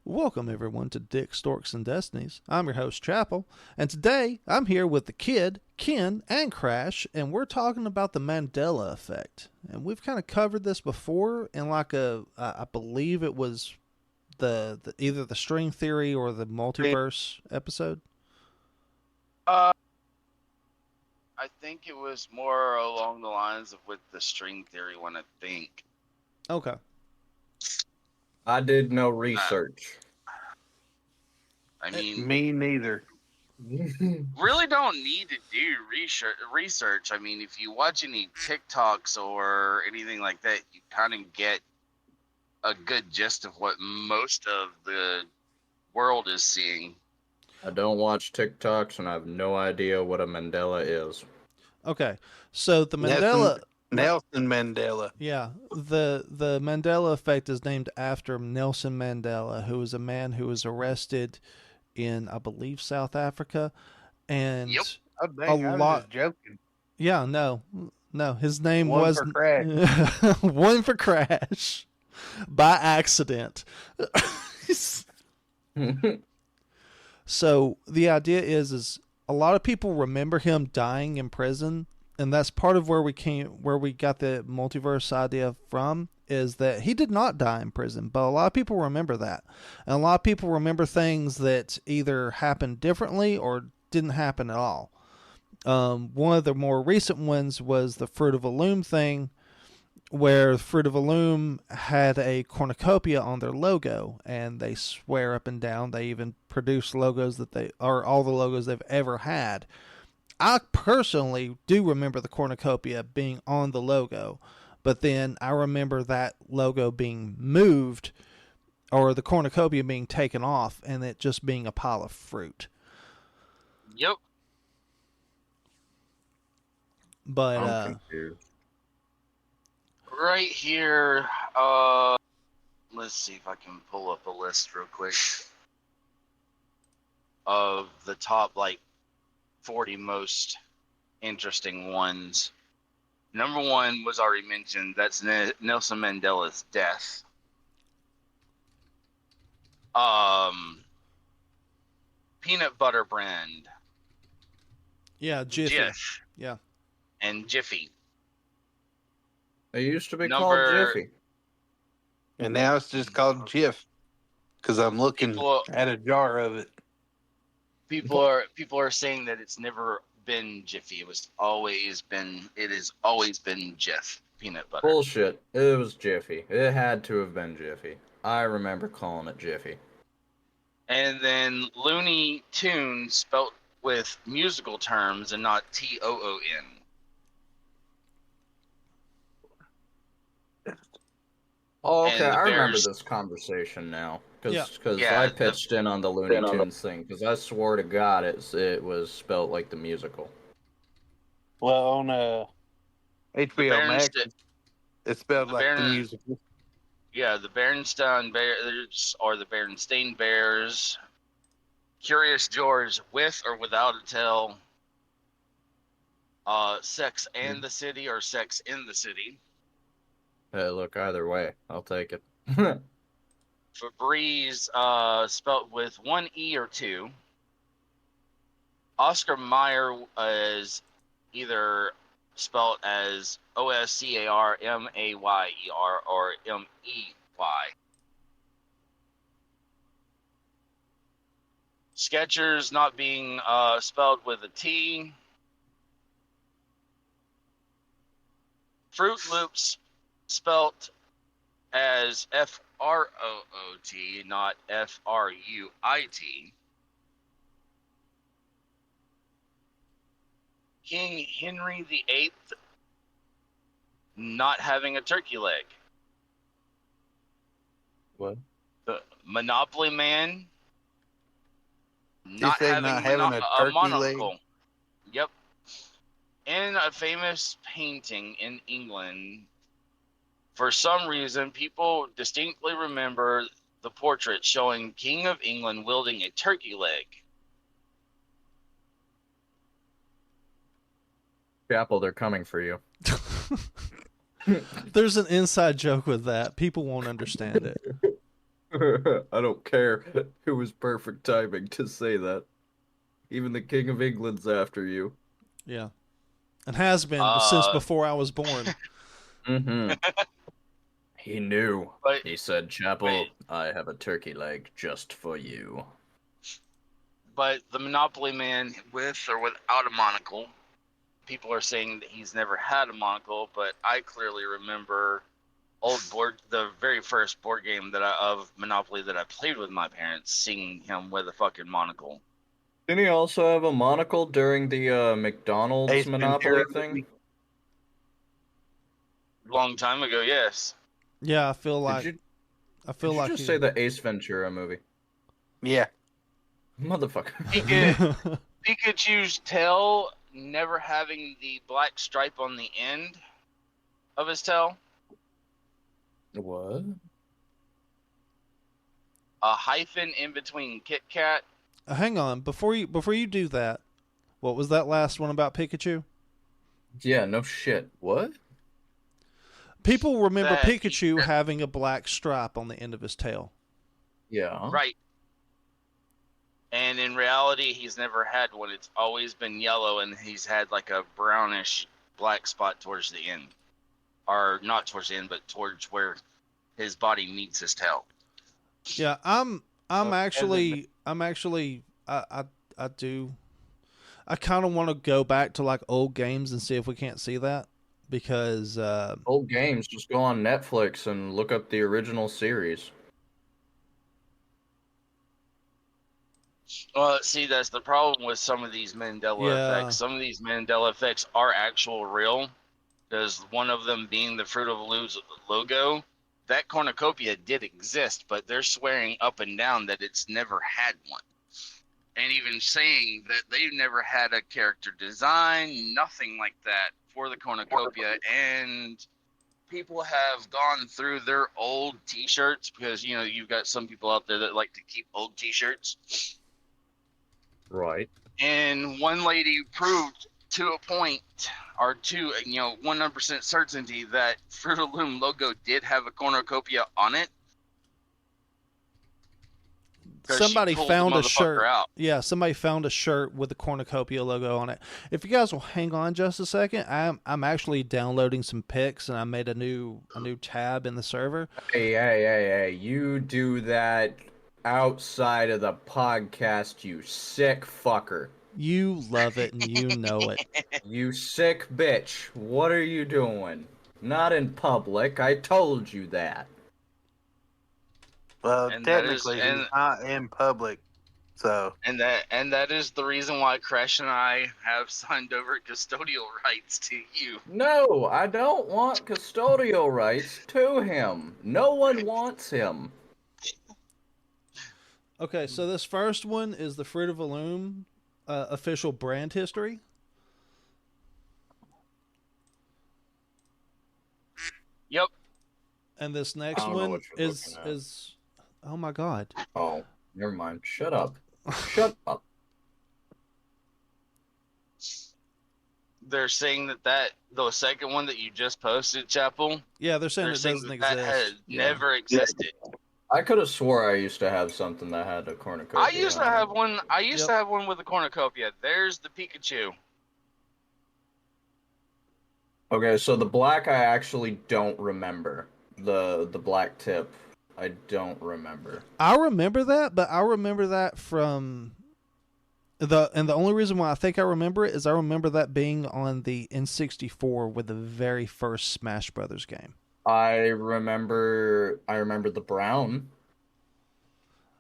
Welcome everyone to Dick Storks and Destinies. I'm your host Chapel, and today I'm here with the kid, Ken, and Crash, and we're talking about the Mandela Effect. And we've kind of covered this before in I believe it was the either the string theory or the multiverse episode. Uh, I think it was more along the lines of with the string theory one, I think. Okay. I did no research. I mean, Me neither. really don't need to do research. I mean, if you watch any TikToks or anything like that, you kind of get a good gist of what most of the world is seeing. I don't watch TikToks and I have no idea what a Mandela is. Okay. So the Mandela Nelson Mandela. Yeah, the Mandela Effect is named after Nelson Mandela, who was a man who was arrested in, I believe, South Africa, and Yep. Oh, dang, I was just joking. Yeah, no, his name One was for Crash. one for Crash by accident. So the idea is a lot of people remember him dying in prison, and that's part of where we got the multiverse idea from, is that he did not die in prison, but a lot of people remember that. And a lot of people remember things that either happened differently or didn't happen at all. One of the more recent ones was the Fruit of a Loom thing, where Fruit of a Loom had a cornucopia on their logo, and they swear up and down they even produced logos that they are all the logos they've ever had. I personally do remember the cornucopia being on the logo, but then I remember that logo being moved, or the cornucopia being taken off, and it just being a pile of fruit. Yep. But I'm confused. Right here, let's see if I can pull up a list real quick of the top 40 most interesting ones. Number one was already mentioned. That's Nelson Mandela's death. Peanut butter brand. yeah, Jiffy. Jif. Yeah. And Jiffy. It used to be called Jiffy. And now it's just called Jif. Because I'm looking at a jar of it. People are saying that it's never been Jiffy. It has always been Jif peanut butter. Bullshit. It was Jiffy. It had to have been Jiffy. I remember calling it Jiffy. And then Looney Tunes spelt with musical terms and not TOON. Oh, okay. I remember this conversation now. Because I pitched in on the Looney Tunes thing. Because I swore to God it was spelt like the musical. Well, on HBO Max, it's spelled like the musical. Yeah, the Berenstain Bears or the Berenstain Bears. Curious George with or without a tail. Sex and the City or Sex in the City. Hey, look, either way, I'll take it. Febreze, spelt with one E or two. Oscar Mayer is either spelled as OSCARMAYER or MEY. Skechers not being spelled with a T. Fruit Loops spelt as FROOT, not FRUIT. King Henry VIII not having a turkey leg. What? The Monopoly Man not having a turkey monocle. leg? Yep. In a famous painting in England, for some reason, people distinctly remember the portrait showing King of England wielding a turkey leg. Chapel, they're coming for you. There's an inside joke with that. People won't understand it. I don't care. It was perfect timing to say that. Even the King of England's after you. Yeah. And has been since before I was born. Mm-hmm. He knew. He said, Chapel, I have a turkey leg just for you. But the Monopoly Man, with or without a monocle, people are saying that he's never had a monocle, but I clearly remember the very first board game of Monopoly that I played with my parents, seeing him with a fucking monocle. Didn't he also have a monocle during the McDonald's Monopoly thing? Long time ago, yes. Yeah, I feel like. Did you just say the Ace Ventura movie? Yeah. Motherfucker. Pikachu's tail never having the black stripe on the end of his tail. What? A hyphen in between Kit Kat. Hang on, before you do that, what was that last one about Pikachu? Yeah, no shit. What? People remember Pikachu having a black stripe on the end of his tail. Yeah. Right. And in reality, he's never had one. It's always been yellow, and he's had like a brownish black spot towards the end. Or not towards the end, but towards where his body meets his tail. Yeah, I kind of want to go back to like old games and see if we can't see that, because old games, just go on Netflix and look up the original series. Well, see, that's the problem with some of these Mandela effects. Some of these Mandela effects are actual real, because one of them being the Fruit of the Loom's logo. That cornucopia did exist, but they're swearing up and down that it's never had one. And even saying that they've never had a character design, nothing like that for the cornucopia. And people have gone through their old t-shirts, because, you know, you've got some people out there that like to keep old t-shirts. Right. And one lady proved to a point, or to, 100% certainty, that Fruit of the Loom logo did have a cornucopia on it. Somebody found a shirt. Yeah, somebody found a shirt with the cornucopia logo on it. If you guys will hang on just a second, I'm actually downloading some pics, and I made a new tab in the server. Hey! You do that outside of the podcast, you sick fucker. You love it and you know it. You sick bitch. What are you doing? Not in public. I told you that. Well, technically, he's not in public, so. And that is the reason why Crash and I have signed over custodial rights to you. No, I don't want custodial rights to him. No one wants him. Okay, so this first one is the Fruit of the Loom official brand history. Yep. And this next one is oh my god. Oh, never mind. Shut up. Shut up. They're saying that the second one that you just posted, Chapel. Yeah, they're saying it doesn't exist. That has never existed. I could have swore I used to have something that had a cornucopia. I used to have one. I used to have one with a cornucopia. There's the Pikachu. Okay, so the black I actually don't remember. The black tip, I don't remember. I remember that, but I remember that from the only reason why I think I remember it is I remember that being on the N64 with the very first Smash Brothers game. I remember the brown.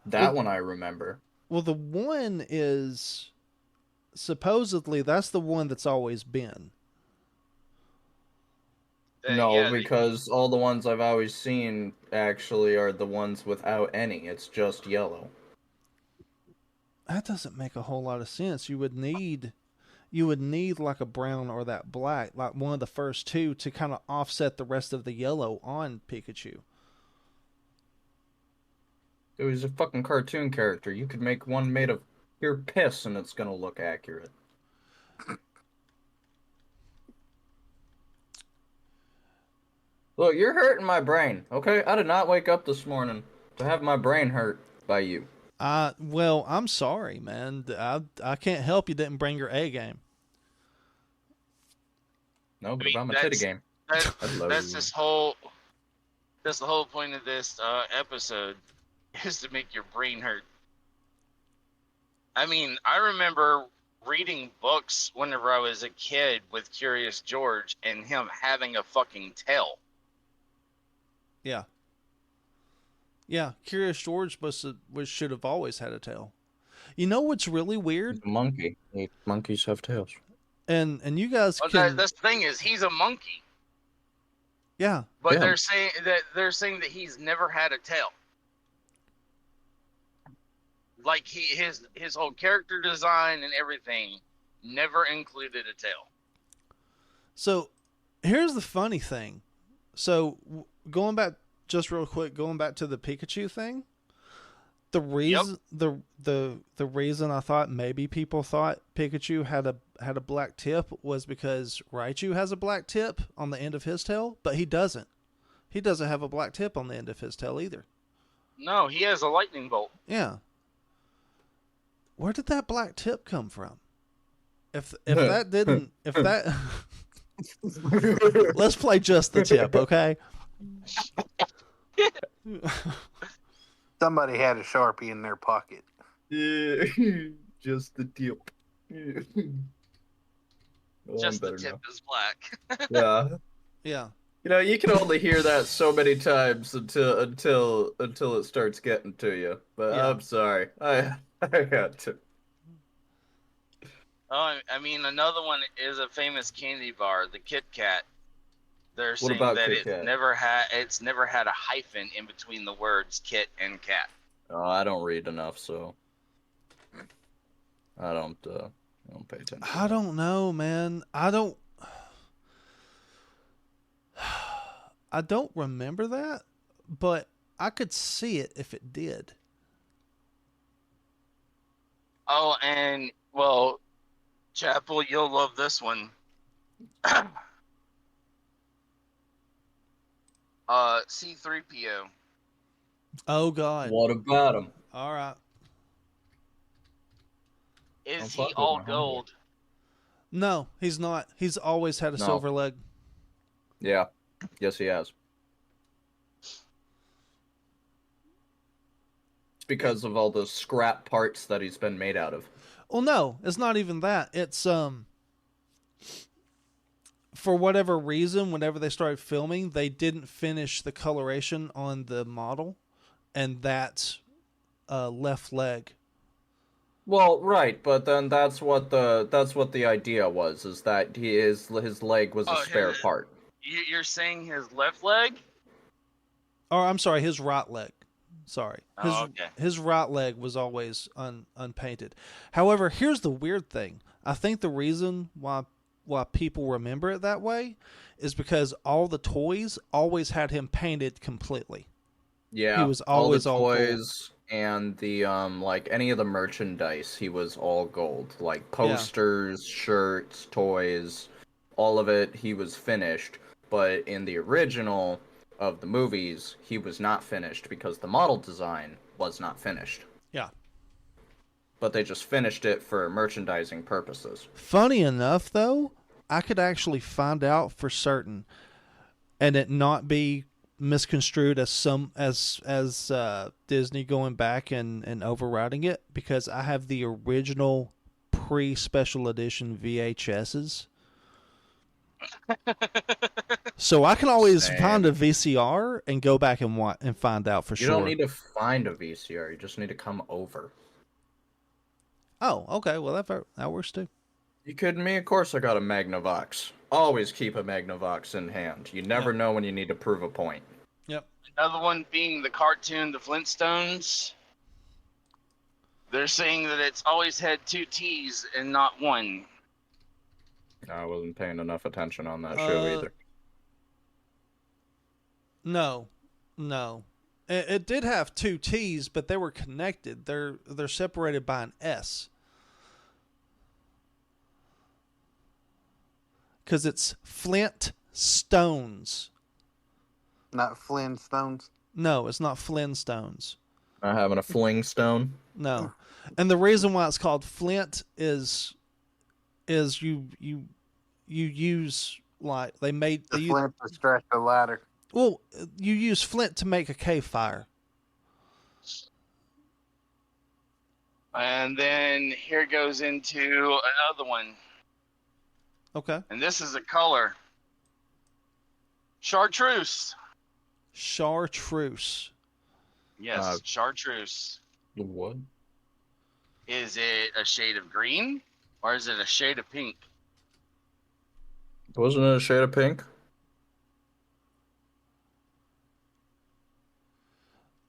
That one I remember. Well, the one is supposedly that's the one that's always been. No, because all the ones I've always seen actually are the ones without any. It's just yellow. That doesn't make a whole lot of sense. You would need like a brown or that black, like one of the first two, to kind of offset the rest of the yellow on Pikachu. It was a fucking cartoon character. You could make one made of pure piss and it's gonna look accurate. Look, you're hurting my brain, okay? I did not wake up this morning To have my brain hurt by you. Well, I'm sorry, man. I can't help you didn't bring your A game. No, but about my titty game. That's the whole point of this episode, is to make your brain hurt. I mean, I remember reading books whenever I was a kid with Curious George and him having a fucking tail. Yeah. Yeah, Curious George should have always had a tail. You know what's really weird? He's a monkey. Monkeys have tails. And you guys that's the thing is, he's a monkey. Yeah. But they're saying that he's never had a tail. Like his whole character design and everything never included a tail. So, here's the funny thing. So, going back just real quick, going back to the Pikachu thing, the reason the reason I thought maybe people thought Pikachu had a black tip was because Raichu has a black tip on the end of his tail, but he doesn't. He doesn't have a black tip on the end of his tail either. No, he has a lightning bolt. Yeah. Where did that black tip come from? If that let's play just the tip, okay? Somebody had a Sharpie in their pocket. Yeah, just the tip. Just the tip is black. Yeah. Yeah. You know, you can only hear that so many times until it starts getting to you. But yeah. I'm sorry, I got to. Oh, I mean, another one is a famous candy bar, the Kit Kat. They're saying that it's never had a hyphen in between the words kit and cat. Oh, I don't read enough, so I don't pay attention. I don't know, man. I don't remember that, but I could see it if it did. Oh, and well, Chapel, you'll love this one. C-3PO. Oh God. What about him? All right. Is he all gold? No, he's not. He's always had a silver leg. Yeah. Yes, he has. It's because of all the scrap parts that he's been made out of. Well, no, it's not even that. It's for whatever reason, whenever they started filming, they didn't finish the coloration on the model, and that's left leg. Well, right, but then that's what the idea was, is that his leg was a spare part. You're saying his left leg? Oh, I'm sorry, his right leg. Sorry. Okay. His right leg was always unpainted. However, here's the weird thing. I think the reason why people remember it that way is because all the toys always had him painted completely. Yeah, he was always all the toys and the like any of the merchandise, he was all gold. Like posters, shirts, toys, all of it, he was finished. But in the original of the movies, he was not finished because the model design was not finished. Yeah. But they just finished it for merchandising purposes. Funny enough, though, I could actually find out for certain, and it not be misconstrued as Disney going back and overriding it, because I have the original pre-special edition VHSs. So I can always find a VCR and go back and find out for sure. You don't need to find a VCR. You just need to come over. Oh, okay. Well, that works too. You kidding me? Of course I got a Magnavox. Always keep a Magnavox in hand. You never know when you need to prove a point. Yep. Another one being the cartoon, The Flintstones. They're saying that it's always had 2 T's and not 1. I wasn't paying enough attention on that show either. No. It did have 2 T's, but they were connected. They're separated by an S. Because it's Flint Stones. Not Flintstones? No, it's not Flintstones. Not having a fling stone. No, and the reason why it's called Flint is you use like they The use, flint to stretch the ladder. well, you use flint to make a cave fire. And then here goes into another one. Okay. And this is a color. Chartreuse. Chartreuse. Yes, chartreuse. What? Is it a shade of green or is it a shade of pink? Wasn't it a shade of pink?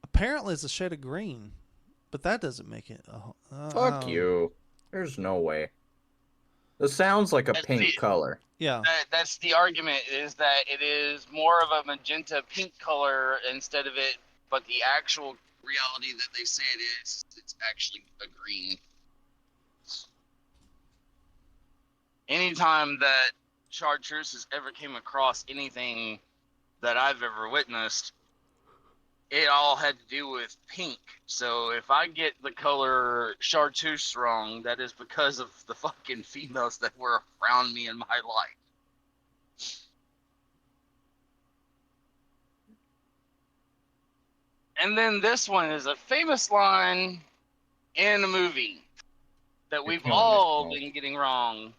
Apparently, it's a shade of green, but that doesn't make it. Fuck you. There's no way. This sounds like a pink color. Yeah. That's the argument, is that it is more of a magenta pink color instead of it, but the actual reality that they say it is, it's actually a green. Anytime that chartreuse has ever came across anything that I've ever witnessed, it all had to do with pink. So if I get the color chartreuse wrong, that is because of the fucking females that were around me in my life. And then this one is a famous line in a movie that we've all been getting wrong.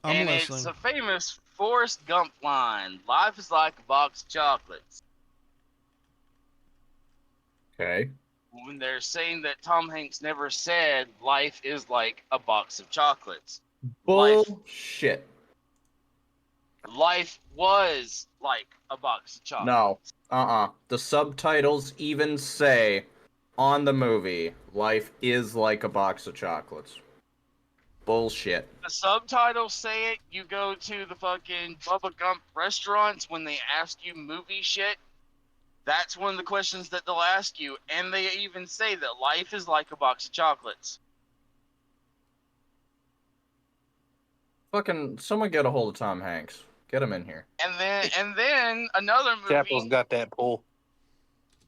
I'm listening. It's a famous Forrest Gump line. Life is like a box of chocolates. Okay. When they're saying that Tom Hanks never said life is like a box of chocolates. Bullshit. Life was like a box of chocolates. No. The subtitles even say on the movie, life is like a box of chocolates. Bullshit. The subtitles say it. You go to the fucking Bubba Gump restaurants when they ask you movie shit. That's one of the questions that they'll ask you. And they even say that life is like a box of chocolates. Fucking someone get a hold of Tom Hanks. Get him in here. And then another movie. Chapel's got that pull.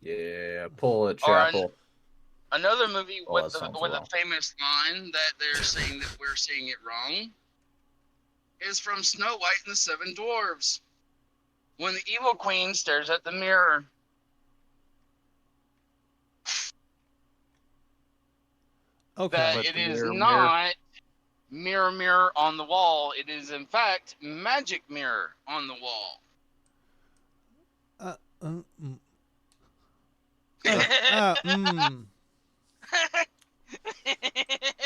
Yeah, pull it, Chapel. Another movie with a famous line that they're saying that we're saying it wrong is from Snow White and the Seven Dwarfs. When the evil queen stares at the mirror. Okay. That it is not mirror, mirror on the wall. It is, in fact, magic mirror on the wall.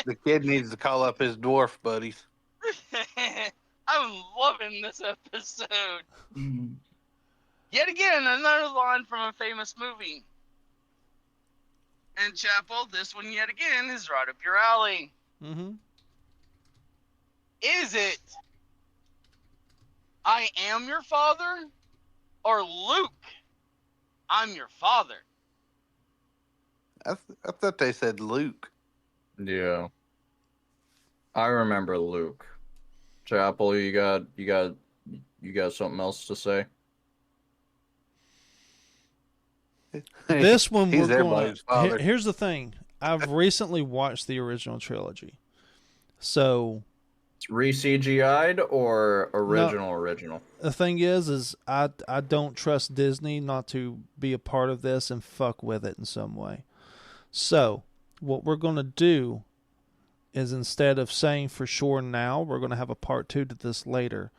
The kid needs to call up his dwarf buddies. I'm loving this episode. Yet again, another line from a famous movie. And Chapel, this one yet again is right up your alley. Mm-hmm. Is it I am your father or Luke, I'm your father? I thought they said Luke. Yeah. I remember Luke. Chapel, you got something else to say? This one He's we're everybody's father. Here's the thing. I've recently watched the original trilogy. So It's re-CGI'd or original? the thing is I don't trust Disney not to be a part of this and fuck with it in some way. So what we're going to do is, instead of saying for sure now, we're going to have a part 2 to this later.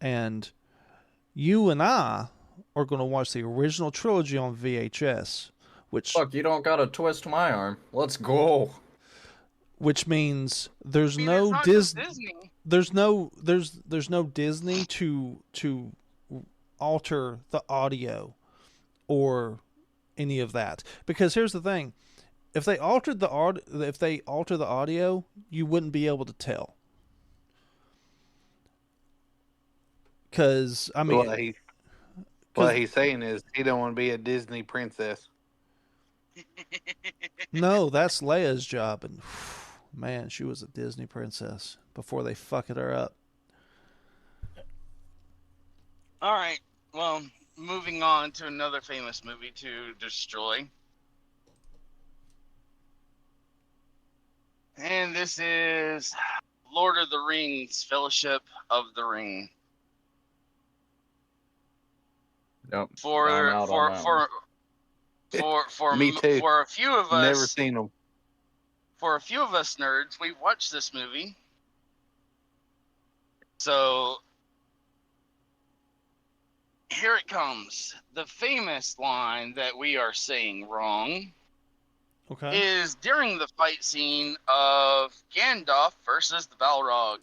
And you and I are going to watch the original trilogy on VHS, which... Fuck, you don't gotta twist my arm. Let's go. Which means there's no Disney. There's no Disney to alter the audio or any of that. Because here's the thing. If they alter the audio, you wouldn't be able to tell. Because I mean, what he's saying is he don't want to be a Disney princess. No, that's Leia's job, and man, she was a Disney princess before they fucked her up. All right. Well, moving on to another famous movie to destroy. And this is Lord of the Rings, Fellowship of the Ring. Nope. For I'm out on that one. Me too. For a few of us, Never seen them. For a few of us nerds, we've watched this movie. So here it comes. The famous line that we are saying wrong is during the fight scene of Gandalf versus the Balrog.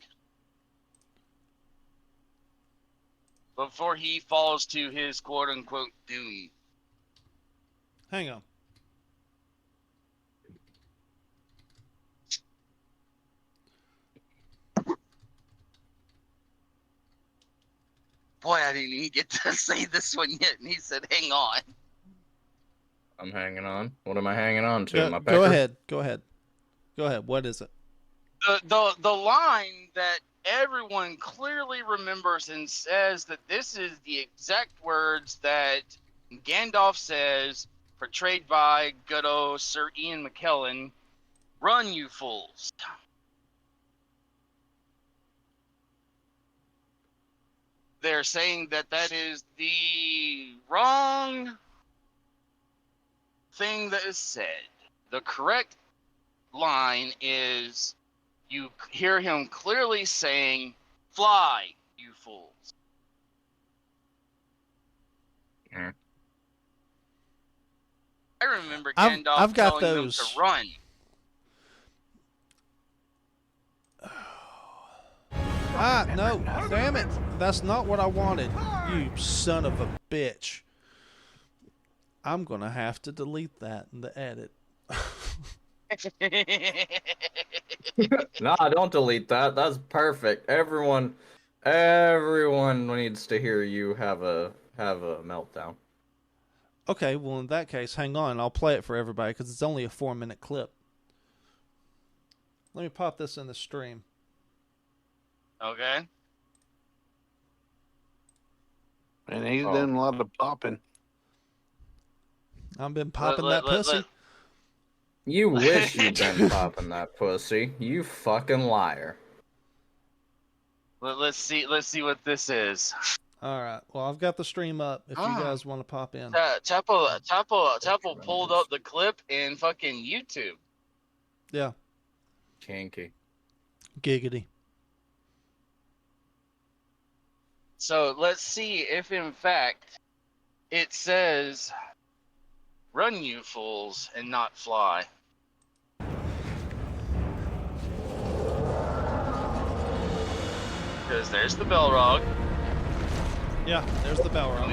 Before he falls to his quote-unquote doom. Hang on. Boy, I didn't even get to say this one yet, and he said, hang on. I'm hanging on. What am I hanging on to? My Go pecker? Go ahead. What is it? The line that everyone clearly remembers and says that this is the exact words that Gandalf says, portrayed by good old Sir Ian McKellen, "Run, you fools." They're saying that that is the wrong thing that is said. The correct line is, you hear him clearly saying, "Fly, you fools." Yeah. I remember Gandalf I've got telling those. them to run. No, damn it. That's not what I wanted. You son of a bitch. I'm going to have to delete that in the edit. Nah, don't delete that. That's perfect. Everyone needs to hear you have a meltdown. Okay, well, in that case, hang on. I'll play it for everybody because it's only a 4-minute clip. Let me pop this in the stream. Okay. And he's done a lot of popping. I've been popping that pussy. You wish you'd been popping that pussy. You fucking liar. Let's see what this is. All right. Well, I've got the stream up if you guys want to pop in. Chapel pulled up the clip in fucking YouTube. Yeah. Kinky. Giggity. So let's see if in fact it says, "Run, you fools," and not "fly." Because there's the Balrog. Yeah, there's the Balrog.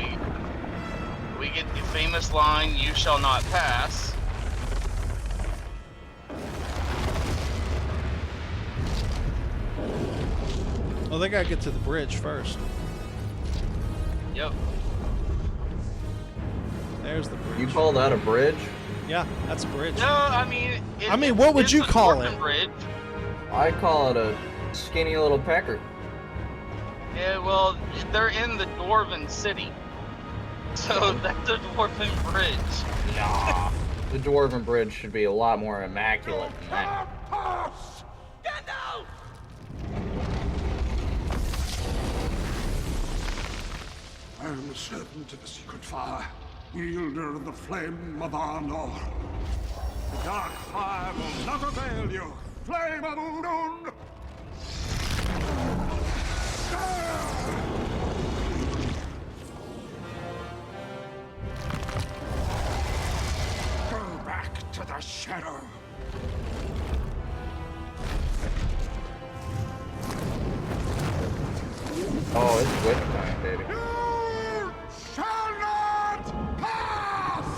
We get the famous line, "You shall not pass." Oh, they gotta get to the bridge first. Yep. There's the bridge. You call that a bridge? Yeah, that's a bridge. No, I mean, what would you it's a call dwarven it? Bridge. I call it a skinny little pecker. Yeah, well, they're in the Dwarven City, so that's a Dwarven Bridge. Nah. The Dwarven Bridge should be a lot more immaculate than that. I am the servant of the secret fire, wielder of the flame of Arnor. The dark fire will not avail you, flame of Udun! Go back to the shadow. Oh, it's witch time, baby. You shall not pass!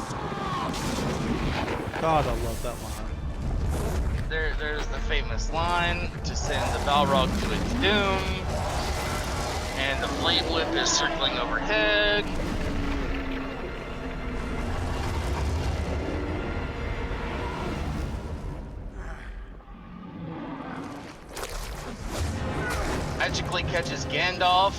God, I love that line. There's the famous line to send the Balrog to its doom, and the flame whip is circling overhead. Magically catches Gandalf.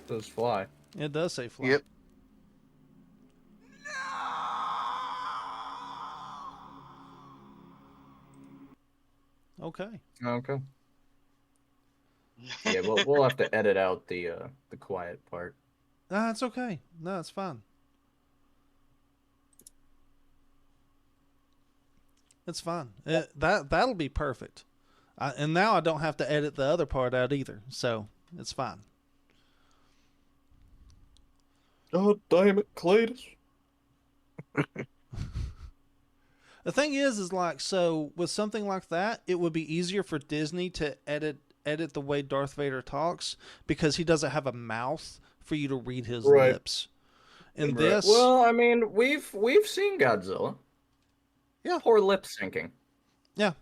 Does fly. It does say fly. Yep. Okay. Okay. Yeah, we'll have to edit out the quiet part. Nah, it's okay. No, it's fine. It's fine. That'll be perfect. And now I don't have to edit the other part out either, so it's fine. God damn it, Cletus. The thing is like, so with something like that, it would be easier for Disney to edit the way Darth Vader talks because he doesn't have a mouth for you to read his lips. In this, well, I mean, we've seen Godzilla. Yeah. Poor lip syncing. Yeah.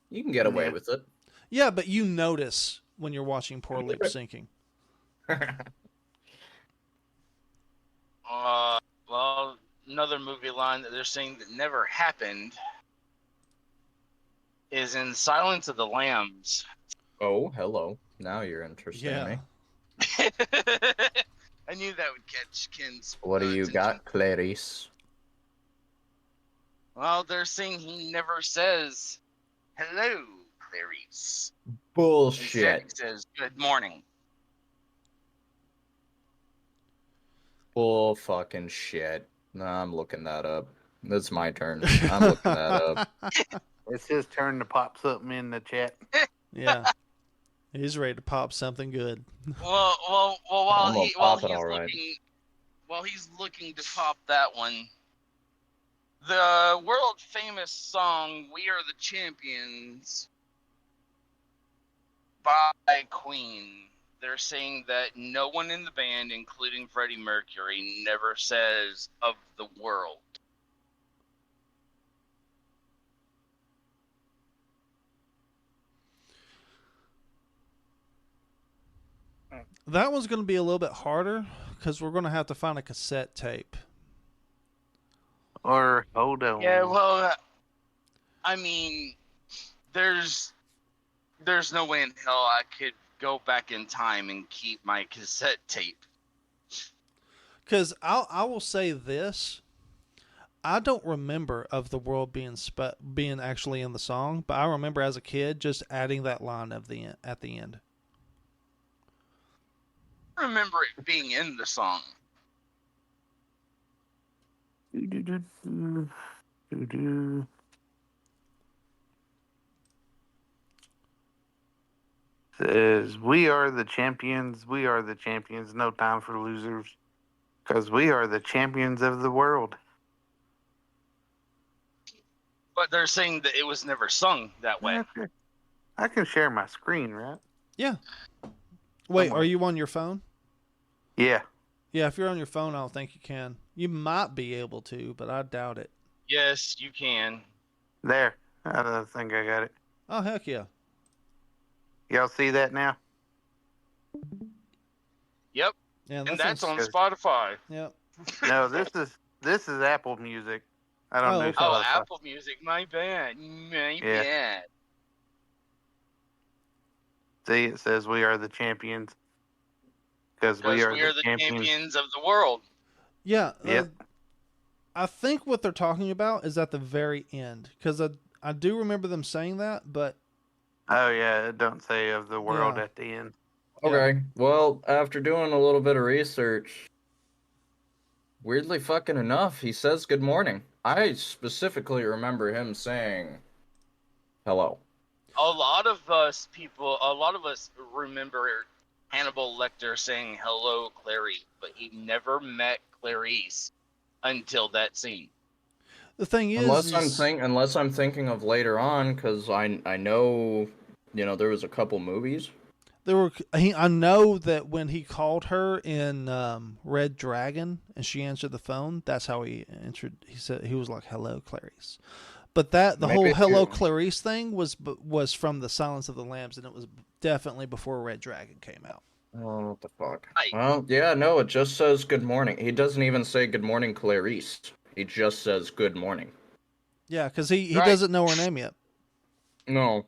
You can get away with it. Yeah, but you notice when you're watching poor lip syncing. Well, another movie line that they're saying that never happened is in Silence of the Lambs. Oh, hello. Now you're interesting me. I knew that would catch Ken's What do you attention. got, Clarice? Well, they're saying he never says, hello, Clarice. Bullshit. Instead, he says, good morning. Bull fucking shit. Nah, I'm looking that up. It's my turn. I'm looking that up. It's his turn to pop something in the chat. Yeah. He's ready to pop something good. Well, I'm gonna pop it, all right. while he's looking to pop that one, the world famous song "We Are the Champions" by Queen. They're saying that no one in the band, including Freddie Mercury, never says "of the world." That one's going to be a little bit harder because we're going to have to find a cassette tape. Or hold on. Yeah, well, I mean, there's no way in hell I could go back in time and keep my cassette tape. Because I will say this. I don't remember of the world being actually in the song, but I remember as a kid just adding that line at the end. I remember it being in the song. Says, we are the champions, no time for losers. Because we are the champions of the world. But they're saying that it was never sung that way. I can share my screen, right? Yeah. Wait, Somewhere. are you on your phone? Yeah. Yeah, if you're on your phone, I don't think you can. You might be able to, but I doubt it. Yes, you can. There. I think I got it. Oh, heck yeah. Y'all see that now? Yep. Yeah, And that's on Spotify. Yep. No, this is Apple Music. I don't do okay. Oh, Spotify. Apple Music. My bad. My bad. See, it says we are the champions. Because we are the champions of the world. Yeah. Yep. I think what they're talking about is at the very end. Because I do remember them saying that, but... Oh, yeah, it don't say of the world Yeah. at the end. Okay, well, after doing a little bit of research, weirdly fucking enough, he says good morning. I specifically remember him saying hello. A lot of us remember Hannibal Lecter saying hello, Clarice, but he never met Clarice until that scene. The thing is... Unless I'm thinking of later on, because I know, there was a couple movies. I know that when he called her in Red Dragon and she answered the phone, that's how he answered. He said he was like, "Hello, Clarice." But the whole "Hello, Clarice" thing was from the Silence of the Lambs, and it was definitely before Red Dragon came out. Oh, what the fuck? Right. Well, yeah, no, it just says good morning. He doesn't even say good morning, Clarice. He just says good morning. Yeah, because he Right. doesn't know her name yet. No.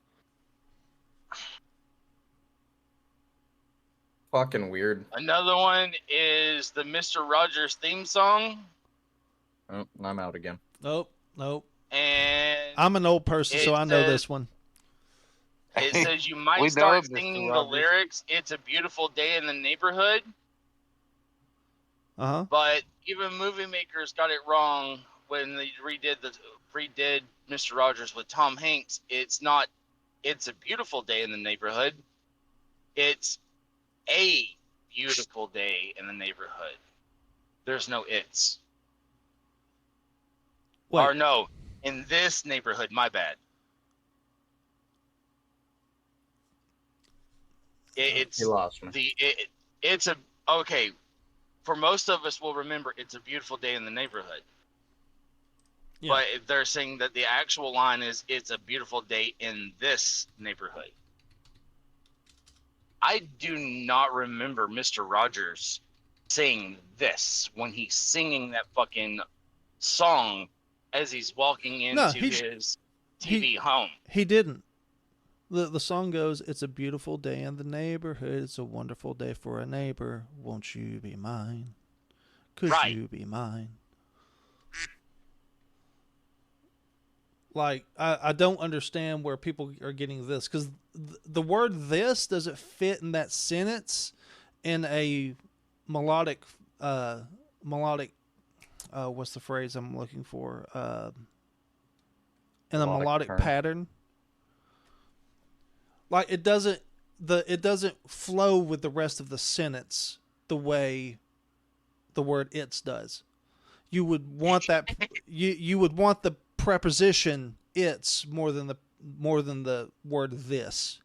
Fucking weird. Another one is the Mr. Rogers theme song. Oh, I'm out again. Nope. And I'm an old person, so I know this one. It says you might We start know, Mr. singing the Rogers. lyrics, "It's a beautiful day in the neighborhood," Uh-huh. but even movie makers got it wrong when they redid Mr. Rogers with Tom Hanks. It's not "It's a beautiful day in the neighborhood." It's "a beautiful day in the neighborhood." There's no "it's." Wait. Or no, in this neighborhood, my bad. It's You lost me. it's a okay. For most of us, we'll remember "It's a beautiful day in the neighborhood." Yeah. But if they're saying that the actual line is "It's a beautiful day in this neighborhood." I do not remember Mr. Rogers saying this when he's singing that fucking song as he's walking into his TV home. He didn't. The song goes, "It's a beautiful day in the neighborhood. It's a wonderful day for a neighbor. Won't you be mine? Could Right. you be mine?" Like, I don't understand where people are getting this, because the word "this" doesn't fit in that sentence in a melodic, what's the phrase I'm looking for? In a melodic term. pattern. Like, it doesn't flow with the rest of the sentence the way the word "it's" does. You would want that you would want the preposition "it's" more than the word "this,"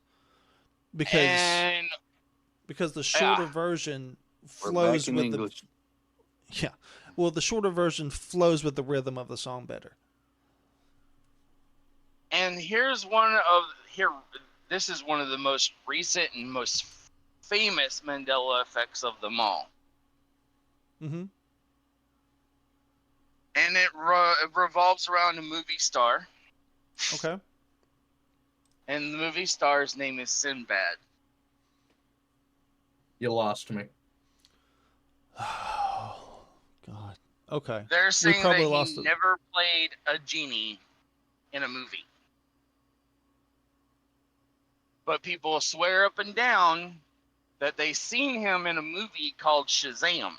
because the shorter version flows with English. the shorter version flows with the rhythm of the song better. And this is one of the most recent and most famous Mandela effects of them all. Mm-hmm. And it revolves around a movie star. Okay. And the movie star's name is Sinbad. You lost me. Oh, God. Okay. They're saying that probably he lost it. never played a genie in a movie. But people swear up and down that they seen him in a movie called Shazam.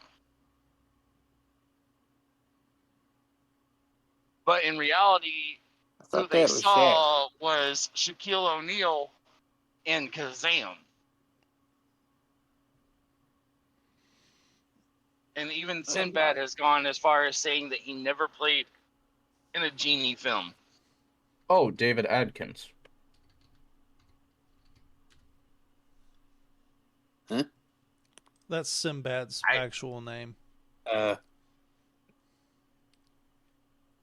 But in reality, who they saw was Shaquille O'Neal in Kazam. And even Sinbad has gone as far as saying that he never played in a genie film. Oh, David Adkins. Huh? That's Sinbad's actual name.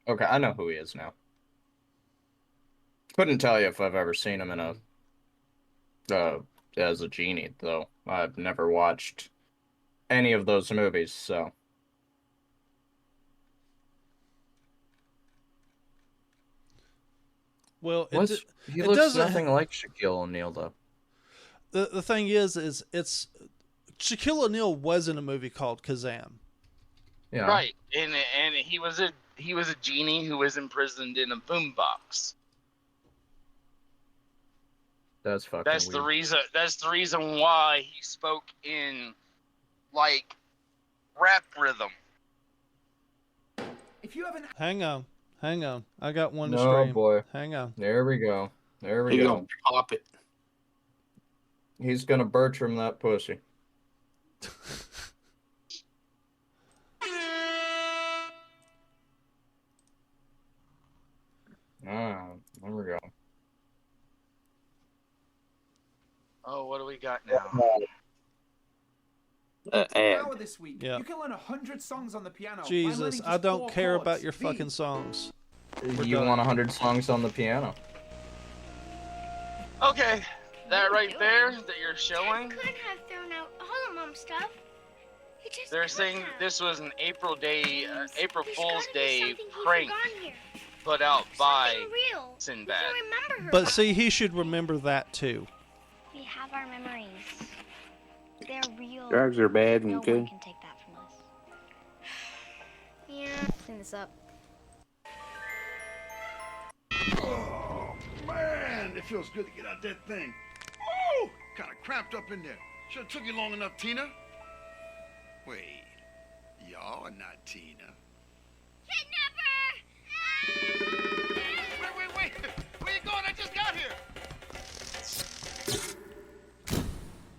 Okay, I know who he is now. Couldn't tell you if I've ever seen him in as a genie, though. I've never watched any of those movies, so. Well, He it looks doesn't. nothing like Shaquille O'Neal, though. The thing is it's Shaquille O'Neal was in a movie called Kazam. Yeah. Right. And he was a genie who was imprisoned in a boombox. That's fucking That's weird. That's the reason why he spoke in like rap rhythm. If you haven't Hang on. I got one to No, stream. boy. Hang on. There we go. He gonna pop it. He's gonna Bertram that pussy. There we go. Oh, what do we got now? hour this week, Yeah. you can learn 100 songs on the piano. by Jesus, learning I just don't 4 care chords. about your B, fucking songs. You done. want 100 songs on the piano? Okay, that right there that you're showing. Could have thrown out all of Mom's stuff. He just They're could saying have. this was an April There's Fool's gotta be Day something he prank forgot here. put out by Something real. Sinbad. We can remember her. But see, he should remember that too. We have our memories. They're real. Drugs are bad No and good. one can take that from us. Yeah. Clean this up. Oh, man, it feels good to get out that thing. Oh, kind of cramped up in there. Should have took you long enough, Tina. Wait, y'all are not Tina. Kidnapper! Wait. Where you going? I just got here.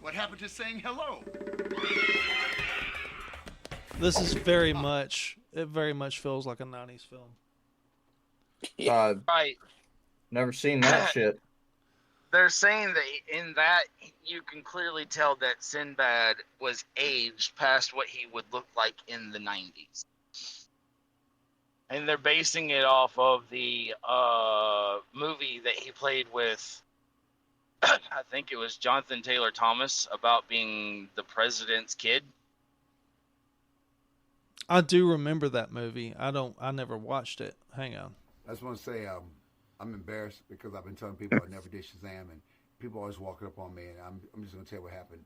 What happened to saying hello? This is very much. It very much feels like a '90s film. Right. Never seen that shit. They're saying that in that you can clearly tell that Sinbad was aged past what he would look like in the 90s. And they're basing it off of the movie that he played with, I think it was Jonathan Taylor Thomas, about being the president's kid. I do remember that movie. I never watched it. Hang on. I just want to say I'm embarrassed because I've been telling people I never did Shazam, and people always walk up on me, and I'm just going to tell you what happened.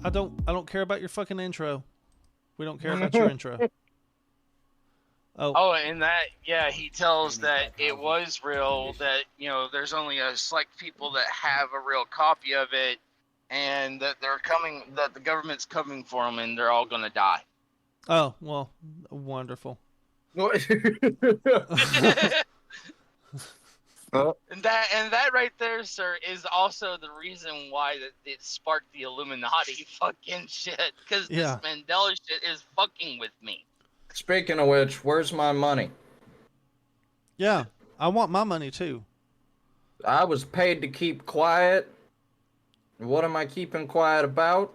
I don't care about your fucking intro. We don't care about your intro. Oh, and that, yeah, he tells that it was real, that, you know, there's only a select people that have a real copy of it, and that that the government's coming for them, and they're all going to die. Oh, well, wonderful. And that right there, sir, is also the reason why it sparked the Illuminati fucking shit, because this Mandela shit is fucking with me. Speaking of which, where's my money? Yeah, I want my money too. I was paid to keep quiet. What am I keeping quiet about?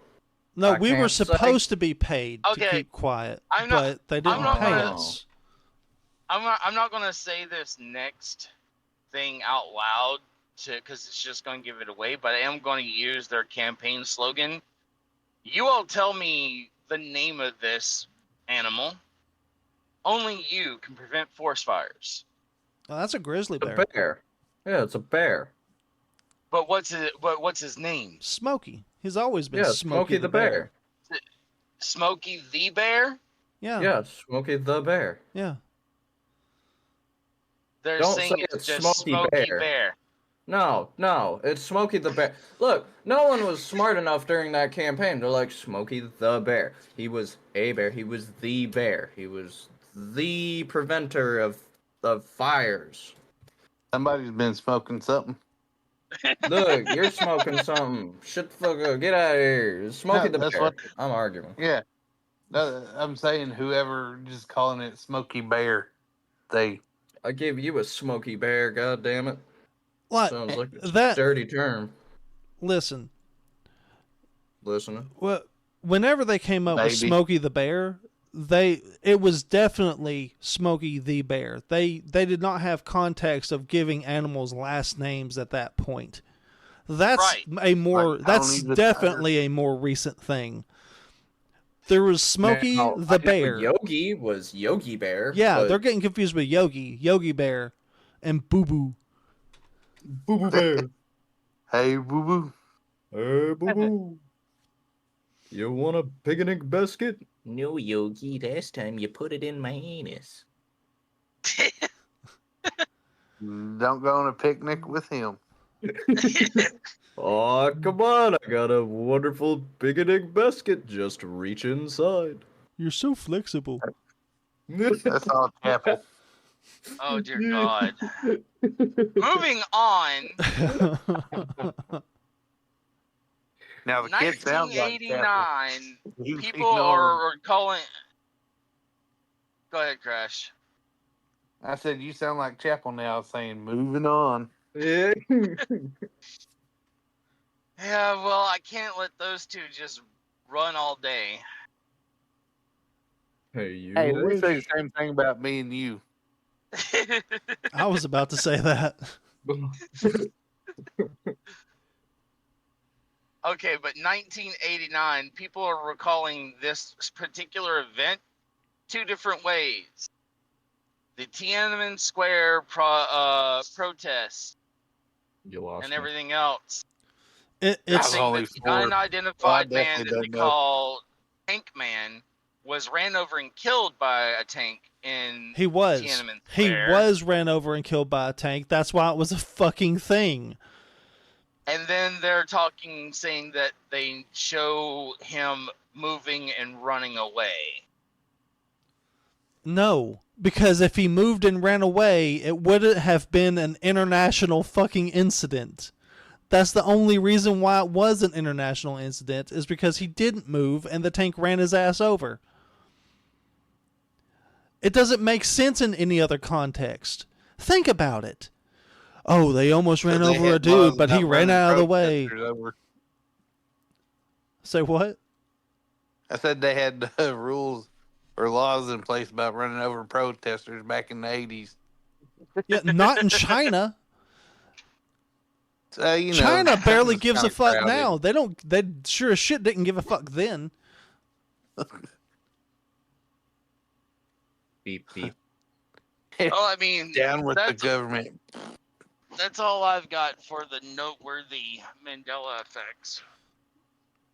No, we were supposed to be paid to keep quiet, but they didn't pay us. I'm not going to say this next thing out loud because it's just going to give it away, but I am going to use their campaign slogan. You all tell me the name of this animal. Only you can prevent forest fires. Well, that's a grizzly bear. A bear. Yeah, it's a bear. But what's his name? Smokey. He's always been Smokey the bear. Smokey the bear? Yeah. Yeah, Smokey the bear. Yeah. They're saying it's just Smokey bear. No, it's Smokey the Bear. Look, no one was smart enough during that campaign. They're like, Smokey the Bear. He was a bear. He was the bear. He was the preventer of fires. Somebody's been smoking something. Look, you're smoking something. Shut the fuck up. Get out of here. It's Smokey the Bear. I'm arguing. Yeah. No, I'm saying whoever just calling it Smokey Bear, I gave you a Smokey Bear, god damn it. What? Sounds like a dirty term. Listening. Well, whenever they came up with Smokey the Bear, it was definitely Smokey the Bear. They did not have context of giving animals last names at that point. That's that's definitely a more recent thing. There was Smokey the Bear. Yogi was Yogi Bear. Yeah, they're getting confused with Yogi Bear, and Boo Boo. Boo Boo Bear. Hey, Boo Boo. Hey, Boo Boo. You want a picnic basket? No, Yogi. Last time you put it in my anus. Don't go on a picnic with him. Oh, come on. I got a wonderful picnic basket. Just reach inside. You're so flexible. That's all Chapel. Oh, dear God. Moving on. Now, the kid sounds like 1989, people are calling... Go ahead, Crash. I said, you sound like Chapel now, saying, moving on. Yeah. Yeah, well, I can't let those two just run all day. Hey, we say the same thing about me and you. I was about to say that. Okay, but 1989, people are recalling this particular event two different ways. The Tiananmen Square protests and everything else. It's The Well, I unidentified man definitely that they don't know. call Tank Man was ran over and killed by a tank in he was Tiananmen he Square. was ran over and killed by a tank. That's why it was a fucking thing. And then they're saying that they show him moving and running away. No, because if he moved and ran away, it wouldn't have been an international fucking incident. That's the only reason why it was an international incident, is because he didn't move and the tank ran his ass over. It doesn't make sense in any other context. Think about it. Oh, they almost ran They over a had dude, laws but he about ran running out of the way. protesters over. Say what? I said they had rules or laws in place about running over protesters back in the 80s. Yeah, not in China. So, China barely it's gives a kinda fuck crowded. now. They sure as shit didn't give a fuck then. Beep beep. Well, I mean, Down with the that's government. that's all I've got for the noteworthy Mandela effects.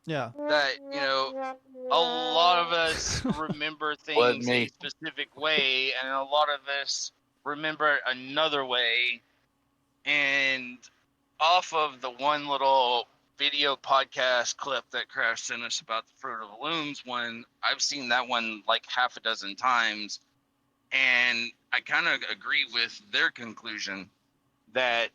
Yeah. That, a lot of us remember things me. a specific way, and a lot of us remember it another way. And off of the one little video podcast clip that Crash sent us about the Fruit of the Looms one, I've seen that one like half a dozen times, and I kind of agree with their conclusion that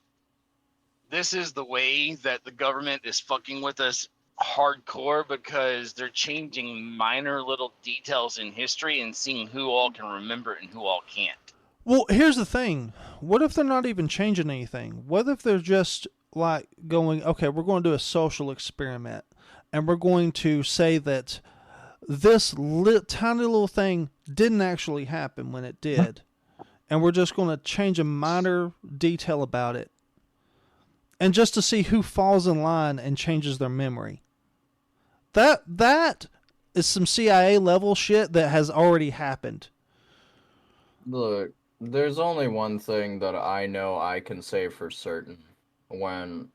this is the way that the government is fucking with us hardcore, because they're changing minor little details in history and seeing who all can remember it and who all can't. Well, here's the thing. What if they're not even changing anything? What if they're just like going, okay, we're going to do a social experiment, and we're going to say that this tiny little thing didn't actually happen when it did, and we're just going to change a minor detail about it, and just to see who falls in line and changes their memory. That is some CIA level shit that has already happened. Look, there's only one thing that I know I can say for certain when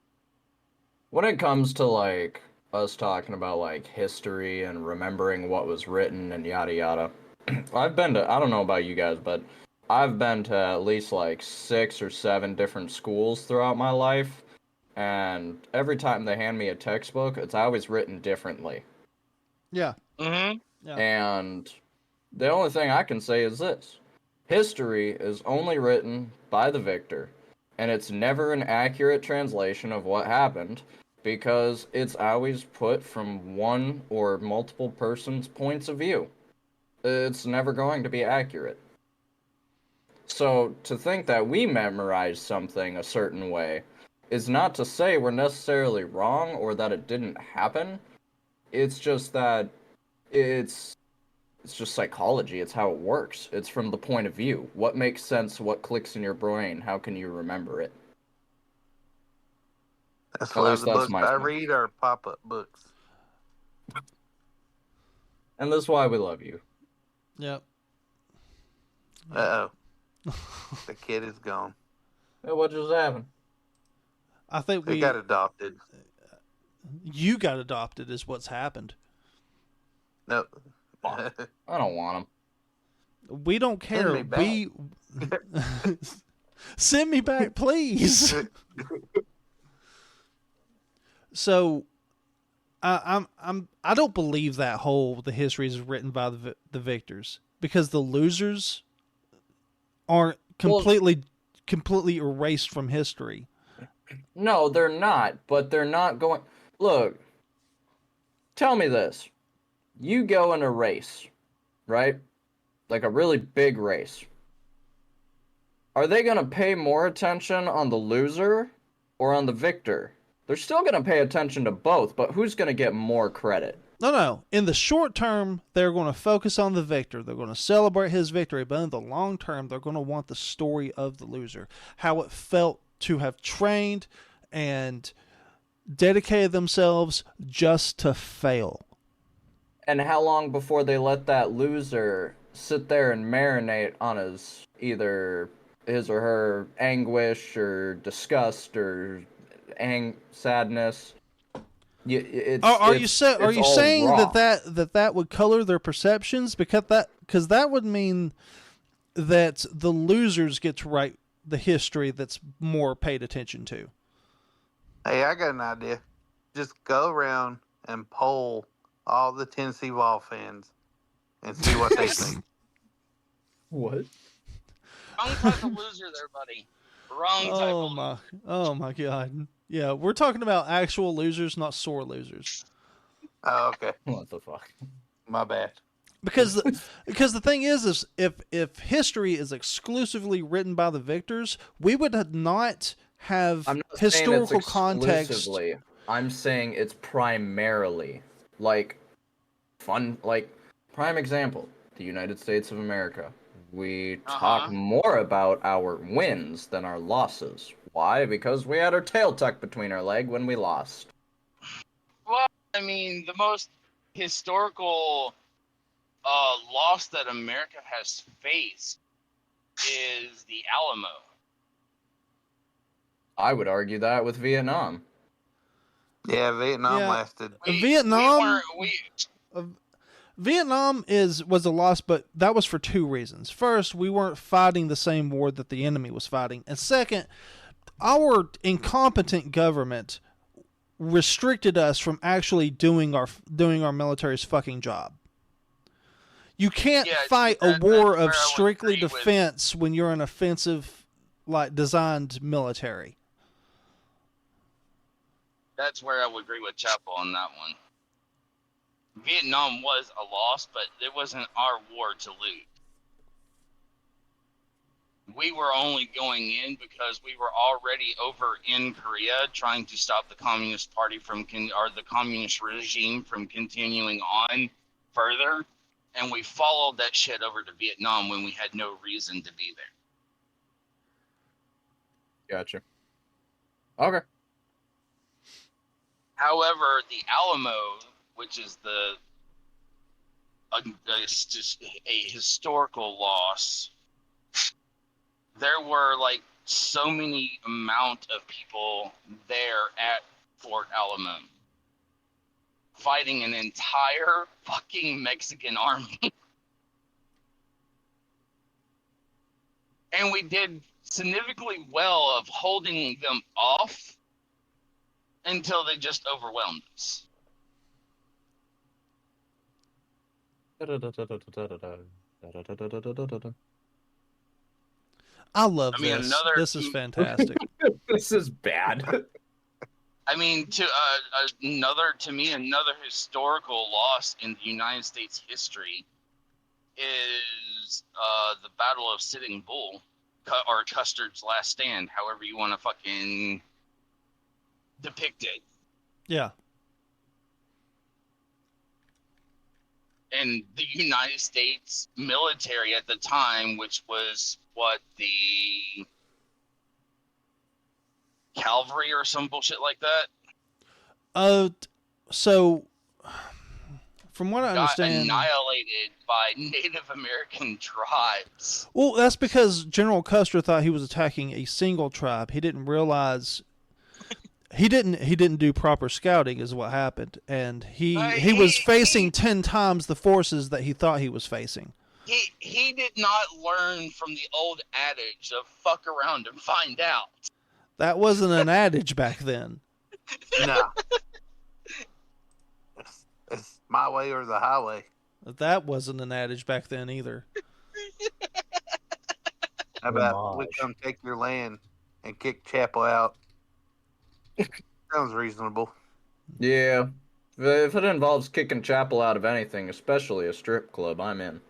it comes to like us talking about like history and remembering what was written and yada yada. I don't know about you guys, but I've been to at least like 6 or 7 different schools throughout my life, and every time they hand me a textbook, it's always written differently. Yeah. Mm-hmm. Yeah. And the only thing I can say is this. History is only written by the victor, and it's never an accurate translation of what happened, because it's always put from one or multiple persons' points of view. It's never going to be accurate. So, to think that we memorize something a certain way is not to say we're necessarily wrong or that it didn't happen. It's just that it's just psychology. It's how it works. It's from the point of view. What makes sense? What clicks in your brain? How can you remember it? That's At why least the that's books my I point. read are pop-up books. And that's why we love you. Yep. Uh-oh. The kid is gone. Hey, what just happened? I think He got adopted. you got adopted is what's happened. No. I don't want him. We don't care. Send me Send me back, please. So, I don't believe that the history is written by the victors, because the losers aren't completely erased from history. No, they're not. But they're not going. Look. Tell me this. You go in a race, right? Like a really big race. Are they going to pay more attention on the loser or on the victor? They're still going to pay attention to both, but who's going to get more credit? No. In the short term, they're going to focus on the victor. They're going to celebrate his victory. But in the long term, they're going to want the story of the loser. How it felt to have trained and dedicated themselves just to fail. And how long before they let that loser sit there and marinate on either his or her anguish or disgust or sadness? Are you it's all saying raw. that would color their perceptions because that would mean that the losers get to write the history that's more paid attention to. Hey, I got an idea. Just go around and poll all the Tennessee Vol fans and see what they think. What? Wrong type of loser there, buddy. Wrong type of loser. Oh my god. Yeah, we're talking about actual losers, not sore losers. Oh, okay. What the fuck? My bad. Because the thing is if history is exclusively written by the victors, we would not have I'm not historical saying it's context. exclusively. I'm saying it's primarily like prime example, the United States of America. We talk more about our wins than our losses. Why? Because we had our tail tucked between our leg when we lost. Well, I mean, the most historical loss that America has faced is the Alamo. I would argue that with Vietnam. Yeah, Vietnam lasted. Vietnam was a loss, but that was for two reasons. First, we weren't fighting the same war that the enemy was fighting. And second, our incompetent government restricted us from actually doing our military's fucking job. You can't fight a war of strictly defense when you're an offensive, designed military. That's where I would agree with Chappell on that one. Vietnam was a loss, but it wasn't our war to lose. We were only going in because we were already over in Korea trying to stop the Communist Party the communist regime from continuing on further, and we followed that shit over to Vietnam when we had no reason to be there. Gotcha. Okay. However, the Alamo, which is just a historical loss, there were so many amount of people there at Fort Alamo fighting an entire fucking Mexican army. And we did significantly well of holding them off until they just overwhelmed us. I love this. This is fantastic. This is bad. I mean, another historical loss in the United States history is the Battle of Sitting Bull, or Custer's Last Stand, however you want to fucking depict it. Yeah. And the United States military at the time, which was the cavalry or some bullshit like that. So from what I understand, got annihilated by Native American tribes. Well, that's because General Custer thought he was attacking a single tribe. He didn't realize he didn't do proper scouting is what happened, and he was facing 10 times the forces that he thought he was facing. He did not learn from the old adage of fuck around and find out. That wasn't an adage back then. No. It's my way or the highway. That wasn't an adage back then either. How about we come take your land and kick Chapel out? Sounds reasonable. Yeah. If it involves kicking Chapel out of anything, especially a strip club, I'm in.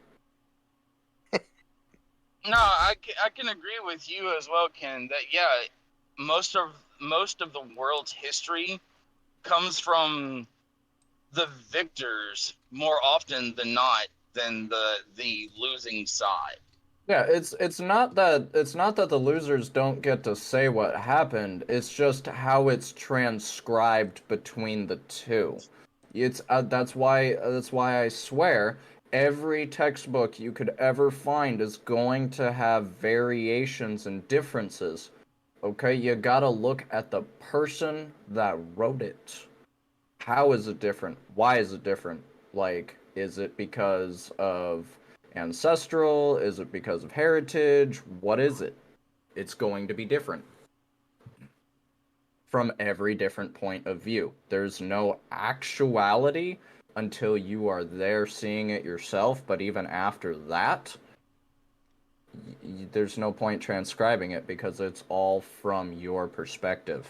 No, I can agree with you as well, Ken, that most of the world's history comes from the victors more often than not than the losing side. Yeah, it's not that the losers don't get to say what happened. It's just how it's transcribed between the two. It's that's why I swear every textbook you could ever find is going to have variations and differences. Okay, you gotta look at the person that wrote it. How is it different? Why is it different? Like, is it because of ancestral? Is it because of heritage? What is it? It's going to be different from every different point of view. There's no actuality until you are there seeing it yourself, but even after that, there's no point transcribing it because it's all from your perspective.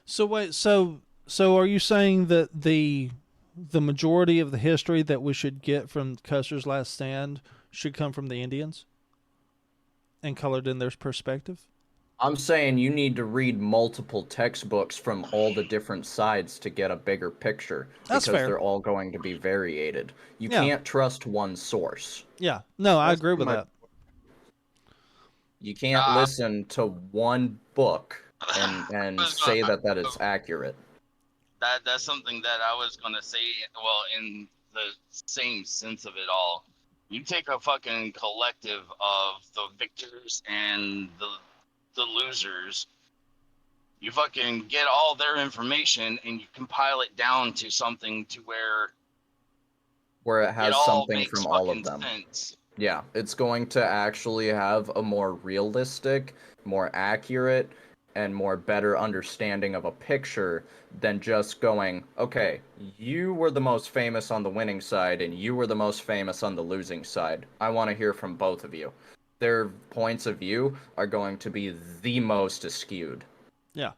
So wait, so are you saying that the majority of the history that we should get from Custer's Last Stand should come from the Indians and colored in their perspective? I'm saying you need to read multiple textbooks from all the different sides to get a bigger picture. That's because fair. they're all going to be variated. You Yeah. can't trust one source. Yeah. No, I That's agree with my- that. You can't listen to one book and was say gonna- that is accurate. That's something that I was gonna say. Well, in the same sense of it all, you take a fucking collective of the victors and the losers. You fucking get all their information and you compile it down to something to where It it has all something makes from all of fucking them. sense. Yeah, it's going to actually have a more realistic, more accurate, and more better understanding of a picture than just going, okay, you were the most famous on the winning side and you were the most famous on the losing side. I want to hear from both of you. Their points of view are going to be the most skewed. Yeah.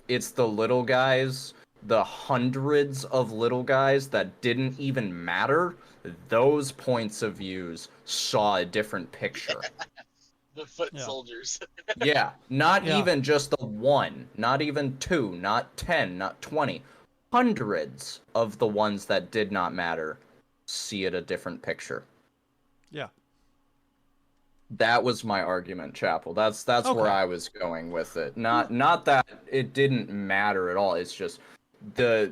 It's the little guys, the hundreds of little guys that didn't even matter. Those points of views saw a different picture. The foot Yeah. soldiers. Yeah, not Yeah. even just the one, not even 2, not 10, not 20. Hundreds of the ones that did not matter see it a different picture. Yeah. That was my argument, Chapel. That's Okay. where I was going with it. Not that it didn't matter at all. It's just the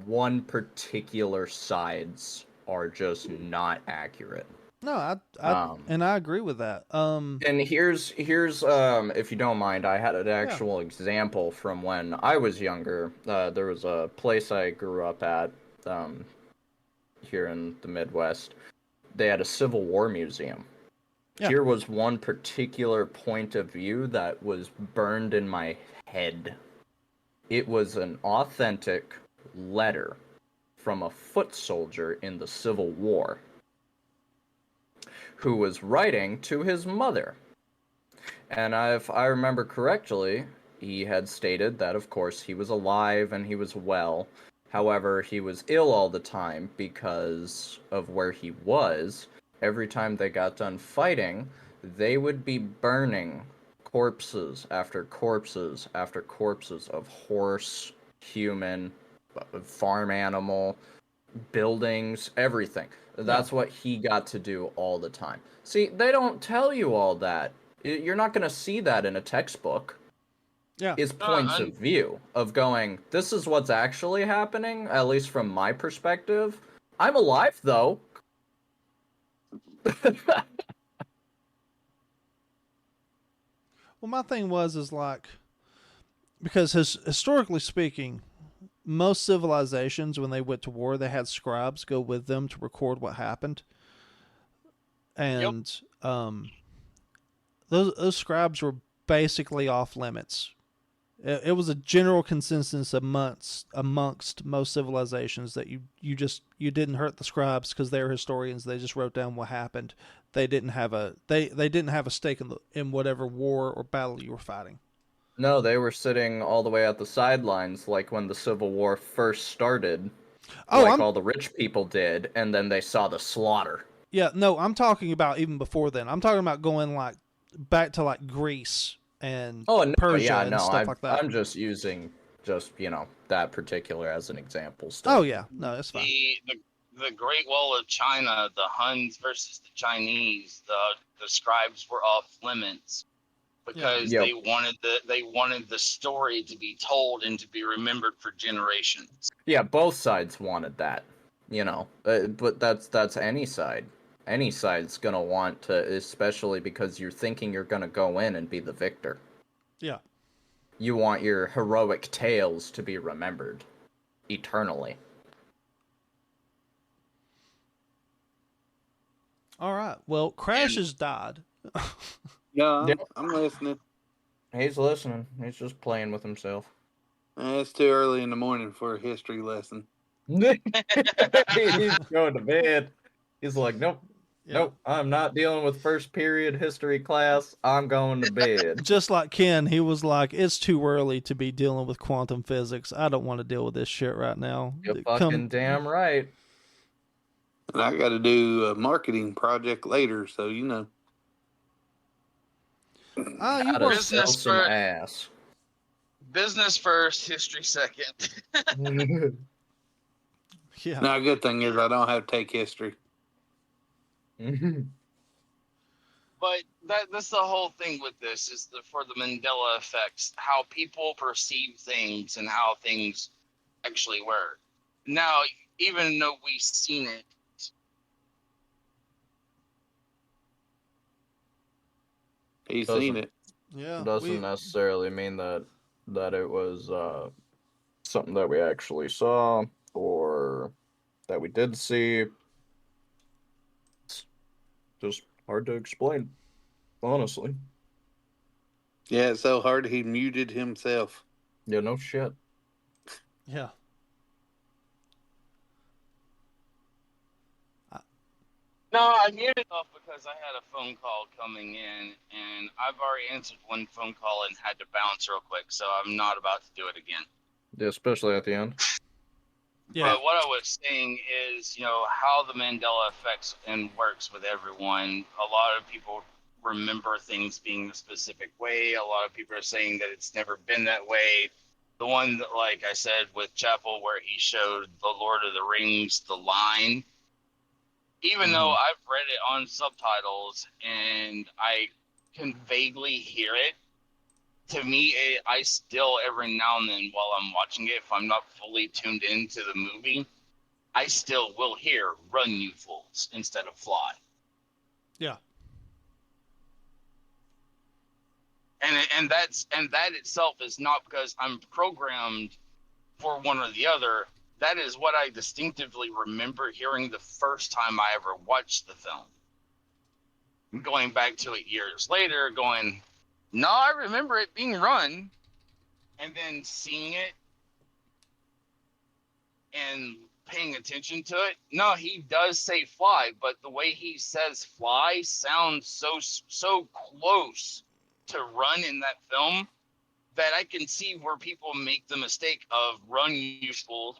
one particular sides are just not accurate. No, I agree with that. And here's if you don't mind, I had an actual example from when I was younger. There was a place I grew up at here in the Midwest. They had a Civil War museum. Yeah. Here was one particular point of view that was burned in my head. It was an authentic letter from a foot soldier in the Civil War who was writing to his mother. And if I remember correctly, he had stated that, of course, he was alive and he was well. However, he was ill all the time because of where he was. Every time they got done fighting, they would be burning corpses after corpses after corpses of horse, human, farm animal, buildings, everything. That's what he got to do all the time. See, they don't tell you all that. You're not going to see that in a textbook. Yeah. It's points of view of going, this is what's actually happening, at least from my perspective. I'm alive, though. Well, my thing is like, because historically speaking, most civilizations, when they went to war, they had scribes go with them to record what happened. And those scribes were basically off limits. It was a general consensus amongst most civilizations that you didn't hurt the scribes because they were historians. They just wrote down what happened. They didn't have a stake in whatever war or battle you were fighting. No, they were sitting all the way at the sidelines, like when the Civil War first started. All the rich people did, and then they saw the slaughter. Yeah, no, I'm talking about even before then. I'm talking about going like back to like Greece and Persia and stuff like that. I'm just using that particular as an example. Oh yeah, no, that's fine. The Great Wall of China, the Huns versus the Chinese, the scribes were off limits because they wanted the story to be told and to be remembered for generations. Yeah, both sides wanted that, but that's any side. Any side's gonna want to, especially because you're thinking you're gonna go in and be the victor. Yeah. you want your heroic tales to be remembered eternally. All right. Well, Crash has died. No, Yeah. I'm listening. He's listening. He's just playing with himself. It's too early in the morning for a history lesson. He's going to bed. He's like, nope, Yeah. nope, I'm not dealing with first period history class. I'm going to bed. Just like Ken, he was like, "It's too early to be dealing with quantum physics. I don't want to deal with this shit right now." You're fucking damn right. And I got to do a marketing project later, so you know. You How to work. sell some ass. Business first, history second. Yeah. Now, good thing is I don't have to take history. But that's the whole thing with this is for the Mandela effects, how people perceive things and how things actually work. Now, even though we've seen it, He's seen it. Yeah. Doesn't necessarily mean that it was something that we actually saw or that we did see. It's just hard to explain, honestly. Yeah, it's so hard he muted himself. Yeah, no shit. Yeah. no, I muted off because I had a phone call coming in, and I've already answered one phone call and had to bounce real quick, so I'm not about to do it again. Yeah, especially at the end. Yeah. But what I was saying is, how the Mandela effects and works with everyone. A lot of people remember things being a specific way. A lot of people are saying that it's never been that way. The one that, like I said, with Chapel, where he showed the Lord of the Rings, the line, even though I've read it on subtitles and I can vaguely hear it, to me, I still, every now and then while I'm watching it, if I'm not fully tuned into the movie, I still will hear "Run, you fools" instead of "Fly." Yeah. And that itself is not because I'm programmed for one or the other. That is what I distinctively remember hearing the first time I ever watched the film. Going back to it years later, going, no, I remember it being "run," and then seeing it and paying attention to it. No, he does say "fly," but the way he says "fly" sounds so close to "run" in that film that I can see where people make the mistake of "run, you fools."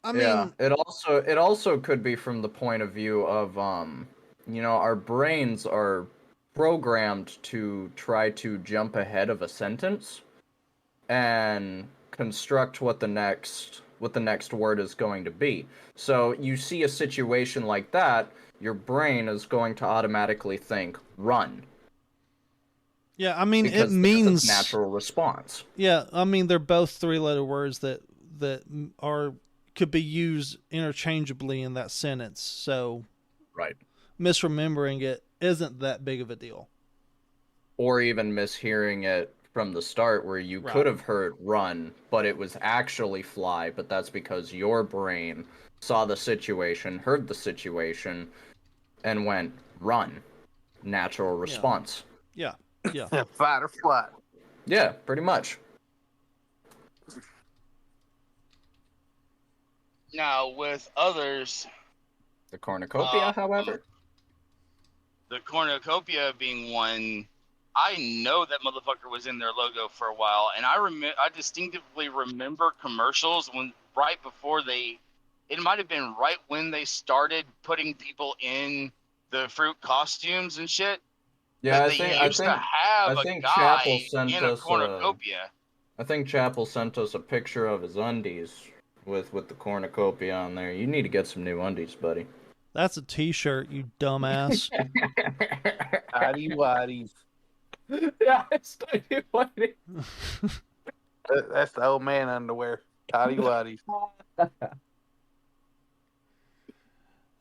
I mean, yeah, it also could be from the point of view of our brains are programmed to try to jump ahead of a sentence and construct what the next word is going to be. So you see a situation like that, your brain is going to automatically think "run." Yeah, I mean, because it means that's a natural response. Yeah, I mean, they're both three-letter words that could be used interchangeably in that sentence. So, right, misremembering it isn't that big of a deal. Or even mishearing it from the start, where you could have heard "run," but it was actually "fly." But that's because your brain saw the situation, heard the situation, and went "run." Natural response. Yeah. Yeah. Fight or flight. Yeah, pretty much. Now, with others, the cornucopia, however, the cornucopia being one, I know that motherfucker was in their logo for a while, and I distinctively remember commercials right before it might have been right when they started putting people in the fruit costumes and shit. Yeah, I think Chapel sent us cornucopia. I think Chapel sent us a picture of his undies with the cornucopia on there. You need to get some new undies, buddy. That's a T-shirt, you dumbass. Tidy whities. Yeah, it's tidy whities. That's the old man underwear. Tidy whities.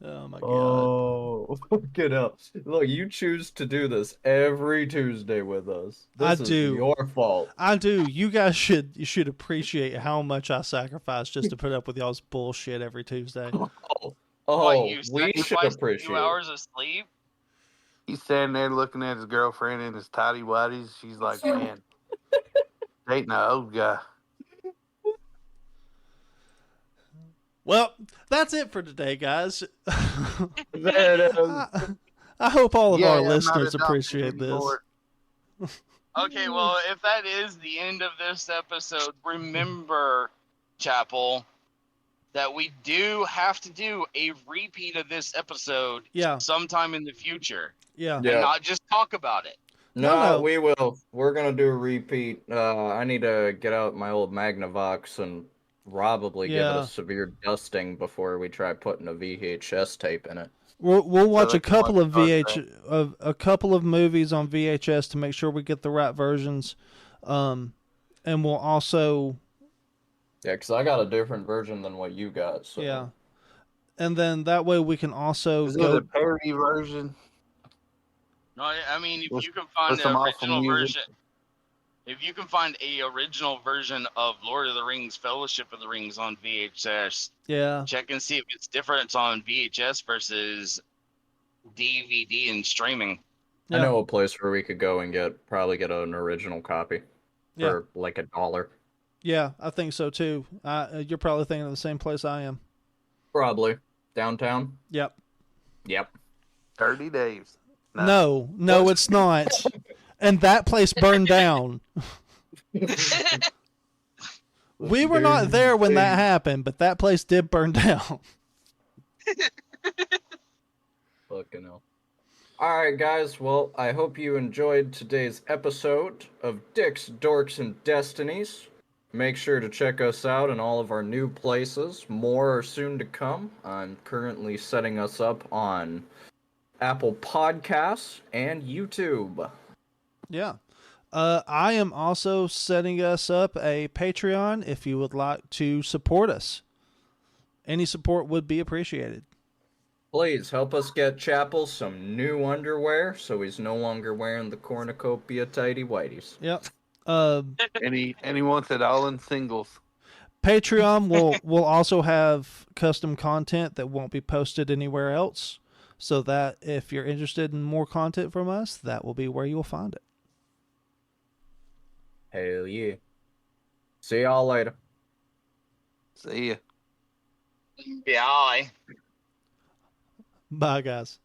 Oh my god. Oh, fucking hell. Look, you choose to do this every Tuesday with us. I This is do. your fault. I do. You guys should appreciate how much I sacrifice just to put up with y'all's bullshit every Tuesday. Oh, What, oh, you we should sacrificed a few appreciate. hours of sleep? He's standing there looking at his girlfriend in his tidy whities. She's like, man, dating an old guy. Well, that's it for today, guys. That, I hope all of our I'm not listeners adopted appreciate this. anymore. Okay, well, if that is the end of this episode, remember, Chapel, that we do have to do a repeat of this episode sometime in the future. Yeah. And not just talk about it. No, we will. We're gonna do a repeat. I need to get out my old Magnavox and probably give it a severe dusting before we try putting a VHS tape in it. We'll watch a couple of a couple of movies on VHS to make sure we get the right versions, and we'll also because I got a different version than what you got. So and then that way we can also Is go it a parody version? No, I mean, if you can find the original version, if you can find a original version of Lord of the Rings, Fellowship of the Rings on VHS, check and see if it's different on VHS versus DVD and streaming. I know a place where we could go and probably get an original copy for like $1. Yeah, I think so too. You're probably thinking of the same place I am. Probably downtown. Yep. 30 days. No, it's not. And that place burned down. We were not there when that happened, but that place did burn down. Fucking hell. Alright, guys. Well, I hope you enjoyed today's episode of Dicks, Dorks, and Destinies. Make sure to check us out in all of our new places. More are soon to come. I'm currently setting us up on Apple Podcasts and YouTube. Yeah. I am also setting us up a Patreon if you would like to support us. Any support would be appreciated. Please help us get Chapel some new underwear so he's no longer wearing the cornucopia tighty whities. Yep. And he wants it all in singles. Patreon will also have custom content that won't be posted anywhere else. So that if you're interested in more content from us, that will be where you'll find it. Hell yeah. See y'all later. See ya. Bye. Bye, guys.